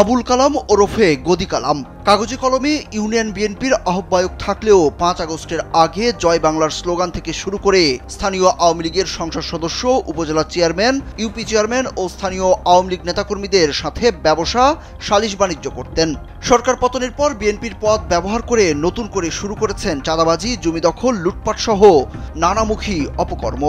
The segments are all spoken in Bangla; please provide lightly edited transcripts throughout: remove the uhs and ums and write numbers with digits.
আবুল কালাম ওরফে গদি কালাম কাগজে কলমে ইউনিয়ন বিএনপির আহ্বায়ক থাকলেও ৫ আগস্টের আগে জয় বাংলার স্লোগান থেকে শুরু করে স্থানীয় আওয়ামী লীগের সংসদ সদস্য, উপজেলা চেয়ারম্যান, ইউপি চেয়ারম্যান ও স্থানীয় আওয়ামী লীগ নেতাকর্মীদের সাথে ব্যবসা, সালিশ বাণিজ্য করতেন। সরকার পতনের পর বিএনপির পদ ব্যবহার করে নতুন করে শুরু করেছেন চাঁদাবাজি, জমি দখল, লুটপাট সহ নানামুখী অপকর্ম।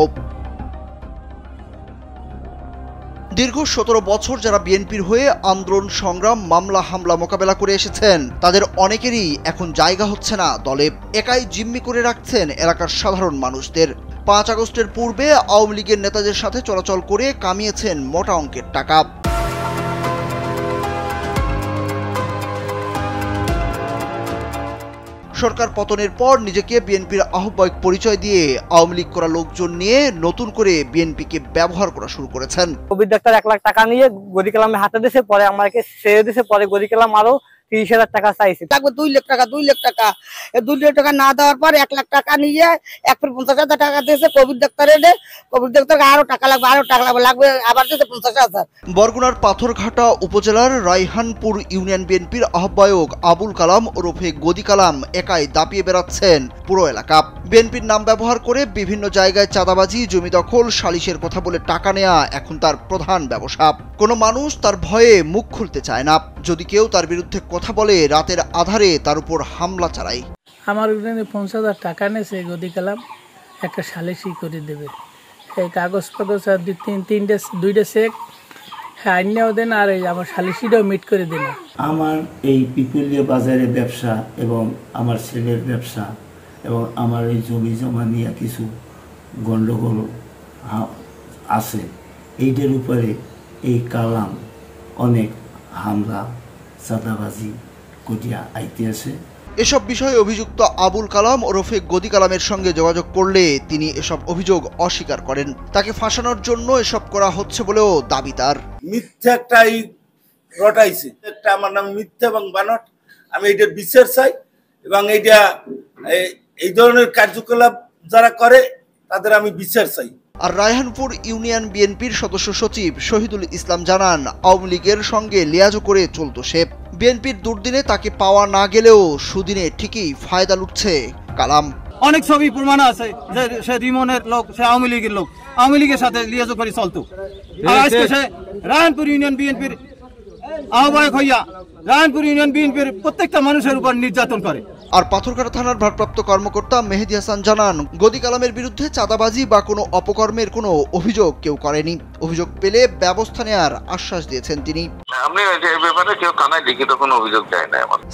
দীর্ঘ ১৭ বছর যারা বিএনপির হয়ে আন্দোলন, সংগ্রাম, মামলা, হামলা মোকাবেলা করে এসেছেন, তাদের অনেকেরই এখন জায়গা হচ্ছে না দলে। একাই জিম্মি করে রাখছেন এলাকার সাধারণ মানুষদের। ৫ আগস্টের পূর্বে আওয়ামী লীগের নেতাদের সাথে চলাচল করে কামিয়েছেন মোটা অঙ্কের টাকা। সরকার পতনের পর নিজেকে বিএনপির আহ্বায়ক পরিচয় দিয়ে আওয়ামী লীগ করা লোকজন নিয়ে নতুন করে বিএনপিকে ব্যবহার করা শুরু করেছেন। কবির ডাক্তার ১ লাখ টাকা নিয়ে গদি কালামের হাতে দিয়েছে, পরে আমাকে ছেড়ে দিয়েছে। পরে গদি কালাম আরো ৩০,০০০ টাকা চাইছে। থাকবে ২ লাখ টাকা, ২ লাখ টাকা। এই ২ লাখ টাকা না দেওয়ার পর ১ লাখ টাকা নিয়ে ১,৫০,০০০ টাকা দিয়েছে কবির ডাক্তার এনে। কবির ডাক্তারকে আরো টাকা লাগবে আবার দিয়েছে ৫০,০০০। বরগুনার পাথরঘাটা উপজেলার রায়হানপুর ইউনিয়ন বিএনপির আহ্বায়ক আবুল কালাম ওরফে গদি কালাম একাই দাপিয়ে বেড়াচ্ছেন পুরো এলাকা। বিএনপির নাম ব্যবহার করে বিভিন্ন জায়গায় চাঁদাবাজি, জমি দখল, সালিশের কথা বলে টাকা নেয়া এখন তার প্রধান ব্যবসা। কোনো মানুষ তার ভয়ে মুখ খুলতে চায় না। যদি কেউ তার বিরুদ্ধে কথা বলে, রাতের আধারে তার উপর হামলা চালায়। আমার ৫০,০০০ টাকা নেছে গদি কালাম, একটা সালিশি করে দেবে। এই কাগজ ফাগজ আর ২টা চেক আইনেও দেন, আর এই আমার সালিশিটাও মিট করে দেন। আমার এই পিপুলিয়া বাজারে ব্যবসা এবং আমার ছেলের ব্যবসা এবং আমার এই জমি জমা নিয়ে কিছু গণ্ডগোল আছে, এইটার উপরে এই কালাম অনেক হামলা, চাঁদাবাজি করিয়া আইতে আছে। এসব বিষয়ে অভিযুক্ত আবুল কালাম ওরফে গদি কালামের সঙ্গে যোগাযোগ করলে তিনি এসব অভিযোগ অস্বীকার করেন। তাকে ফাঁসানোর জন্য এসব করা হচ্ছে বলেও দাবি তার। মিথ্যা একটাই রটাইছে, একটা আমার নাম মিথ্যা এবং বানট। আমি এইটার বিচার চাই এবং এইটা এই ধরনের কার্যকলাপ যারা করে তাদের আমি বিচার চাই। আর রায়হানপুর ইউনিয়ন বিএনপির সদস্য সচিব শহীদুল ইসলাম জানান, আওয়ামী লীগের সঙ্গে লিয়াজো করে চলত সে। বিএনপির দুর্দিনে তাকে পাওয়া না গেলেও সুদিনে ঠিকই ফায়দা লুটছে কালাম। অনেক ছবি প্রমাণ আছে যে সে রিমনের লোক, সে আওয়ামী লীগের লোক, আওয়ামী লীগের সাথে লিয়াজো করে চলতো। আর আজকে সে রায়হানপুর ইউনিয়ন বিএনপির আহ্বায়ক হইয়া রায়হানপুর ইউনিয়ন বিএনপির প্রত্যেকটা মানুষের উপর নির্যাতন করে। আর পাথরঘাটা থানার ভারপ্রাপ্ত কর্মকর্তা মেহেদি হাসান জানান, গদি কালামের বিরুদ্ধে চাঁদাবাজি বা কোনো অপকর্মের কোনো অভিযোগ কেউ করেনি। অভিযোগ পেলে ব্যবস্থা নেওয়ার আশ্বাস দিয়েছেন তিনি।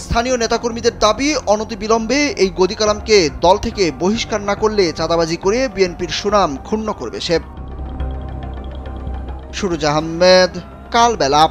স্থানীয় নেতাকর্মীদের দাবি, অনতিবিলম্বে এই গদি কালামকে দল থেকে বহিষ্কার না করলে চাঁদাবাজি করে বিএনপির সুনাম ক্ষুণ্ণ করবে সে। সুরুজ আহমেদ, কালবেলা।